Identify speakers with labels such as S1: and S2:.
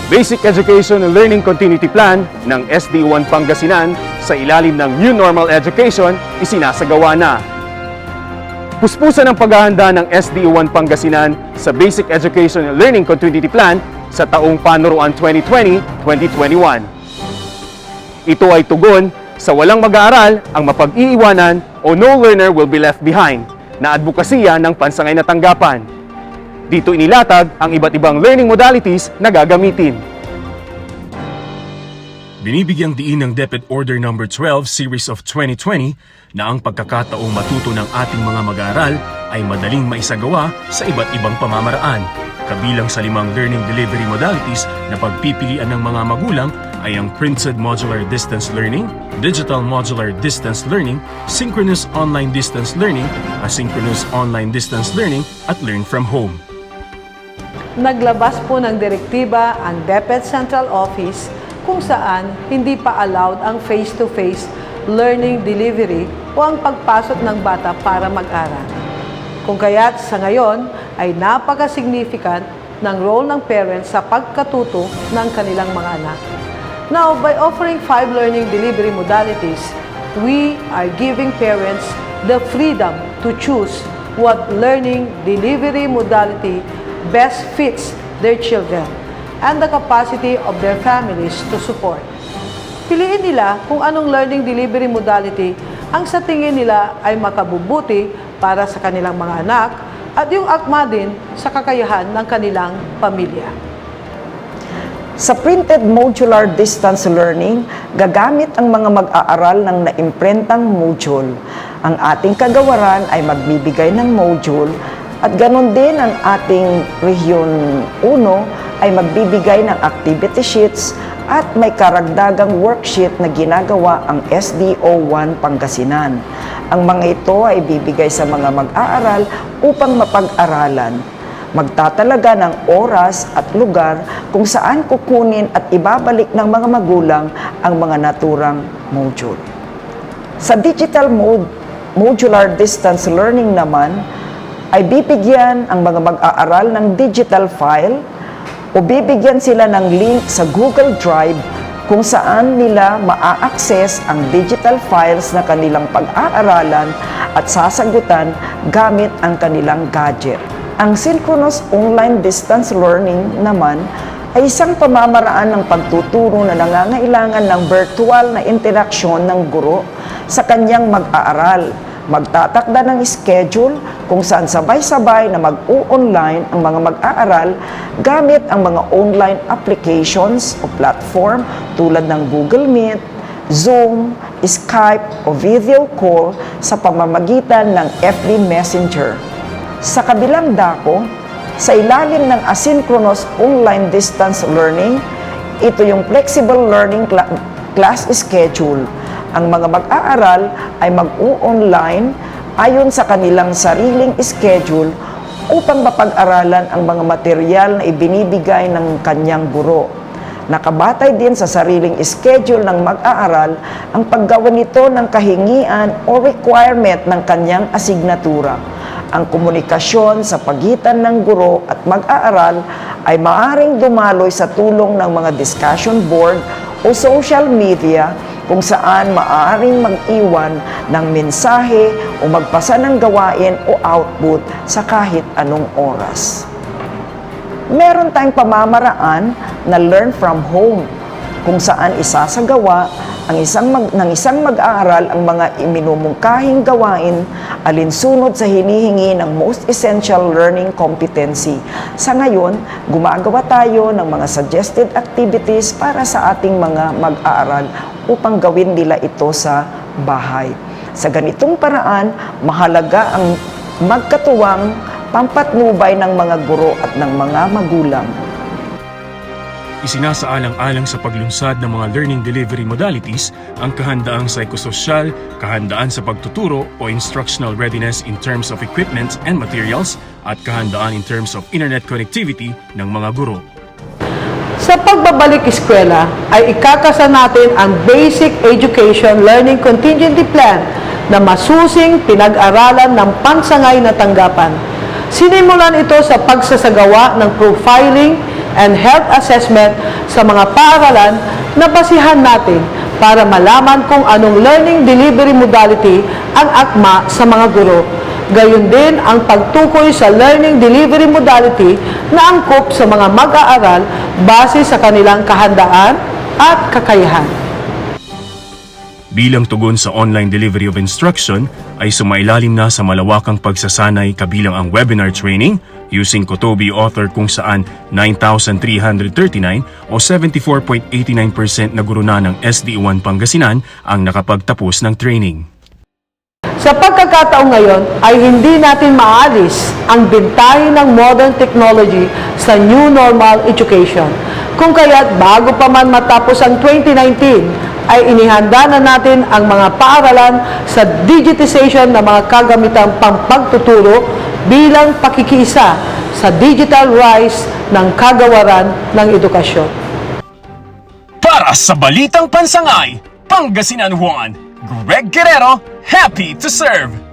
S1: Basic Education and Learning Continuity Plan ng SDO1 Pangasinan sa ilalim ng New Normal Education isinasagawa na. Puspusan ang paghahanda ng SDO1 Pangasinan sa Basic Education and Learning Continuity Plan sa taong panuruan 2020-2021. Ito ay tugon sa walang mag-aaral ang mapag-iiwanan o no learner will be left behind na advokasya ng pansangay na tanggapan. Dito inilatag ang iba't ibang learning modalities na gagamitin.
S2: Binibigyang diin ng DepEd Order No. 12 Series of 2020 na ang pagkakataong matuto ng ating mga mag-aaral ay madaling maisagawa sa iba't ibang pamamaraan. Kabilang sa 5 learning delivery modalities na pagpipilian ng mga magulang ay ang Printed Modular Distance Learning, Digital Modular Distance Learning, Synchronous Online Distance Learning, Asynchronous Online Distance Learning at Learn from Home.
S3: Naglabas po ng direktiba ang DepEd Central Office kung saan hindi pa allowed ang face-to-face learning delivery o ang pagpasok ng bata para mag-aral. Kung kaya't sa ngayon ay napaka-significant ng role ng parents sa pagkatuto ng kanilang mga anak. Now, by offering 5 learning delivery modalities, we are giving parents the freedom to choose what learning delivery modality best fits their children and the capacity of their families to support. Piliin nila kung anong learning delivery modality ang sa tingin nila ay makabubuti para sa kanilang mga anak at yung akma din sa kakayahan ng kanilang pamilya.
S4: Sa Printed Modular Distance Learning, gagamit ang mga mag-aaral ng naimprentang module. Ang ating kagawaran ay magbibigay ng module at ganon din ang ating Region 1 ay magbibigay ng activity sheets at may karagdagang worksheet na ginagawa ang SDO1 Pangasinan. Ang mga ito ay bibigay sa mga mag-aaral upang mapag-aralan. Magtatalaga ng oras at lugar kung saan kukunin at ibabalik ng mga magulang ang mga naturang module. Sa Digital Modular Distance Learning naman, ay bibigyan ang mga mag-aaral ng digital file o bibigyan sila ng link sa Google Drive kung saan nila maa-access ang digital files na kanilang pag-aaralan at sasagutan gamit ang kanilang gadget. Ang Synchronous Online Distance Learning naman ay isang pamamaraan ng pagtuturo na nangangailangan ng virtual na interaksyon ng guro sa kanyang mag-aaral. Magtatakda ng schedule kung saan sabay-sabay na mag-u-online ang mga mag-aaral gamit ang mga online applications o platform tulad ng Google Meet, Zoom, Skype o video call sa pamamagitan ng FB Messenger. Sa kabilang dako, sa ilalim ng Asynchronous Online Distance Learning, ito yung Flexible Learning Class Schedule. Ang mga mag-aaral ay mag-u-online ayon sa kanilang sariling schedule upang mapag-aralan ang mga material na ibinibigay ng kanyang guro. Nakabatay din sa sariling schedule ng mag-aaral ang paggawa nito ng kahingian o requirement ng kanyang asignatura. Ang komunikasyon sa pagitan ng guro at mag-aaral ay maaaring dumaloy sa tulong ng mga discussion board o social media kung saan maaaring mag-iwan ng mensahe o magpasa ng gawain o output sa kahit anong oras. Meron tayong pamamaraan na learn from home kung saan isasagawa ng isang mag-aaral ang mga iminumungkahing gawain alinsunod sa hinihingi ng most essential learning competency. Sa ngayon, gumagawa tayo ng mga suggested activities para sa ating mga mag-aaral upang gawin nila ito sa bahay. Sa ganitong paraan, mahalaga ang magkatuwang pampatnubay ng mga guro at ng mga magulang.
S2: Isinasaalang-alang sa paglunsad ng mga learning delivery modalities ang kahandaang psikososyal, kahandaan sa pagtuturo o instructional readiness in terms of equipment and materials, at kahandaan in terms of internet connectivity ng mga guro.
S3: Sa pagbabalik eskwela ay ikakasa natin ang Basic Education Learning Contingency Plan na masusing pinag-aralan ng pansangay na tanggapan. Sinimulan ito sa pagsasagawa ng profiling and health assessment sa mga paaralan na basihan natin para malaman kung anong learning delivery modality ang akma sa mga guro. Gayon din ang pagtukoy sa learning delivery modality na angkop sa mga mag-aaral base sa kanilang kahandaan at kakayahan.
S2: Bilang tugon sa online delivery of instruction, ay sumailalim na sa malawakang pagsasanay kabilang ang webinar training using Kotobi Author kung saan 9,339 o 74.89% na guro na ng SDO1 Pangasinan ang nakapagtapos ng training.
S3: Sa pagkakataong ngayon ay hindi natin maalis ang bintahin ng modern technology sa new normal education. Kung kaya't bago pa man matapos ang 2019, ay inihanda na natin ang mga paaralan sa digitization ng mga kagamitang pampagtuturo bilang pakikiisa sa digital rise ng kagawaran ng edukasyon.
S2: Para sa Balitang Pansangay, Pangasinan 1, Greg Guerrero, happy to serve!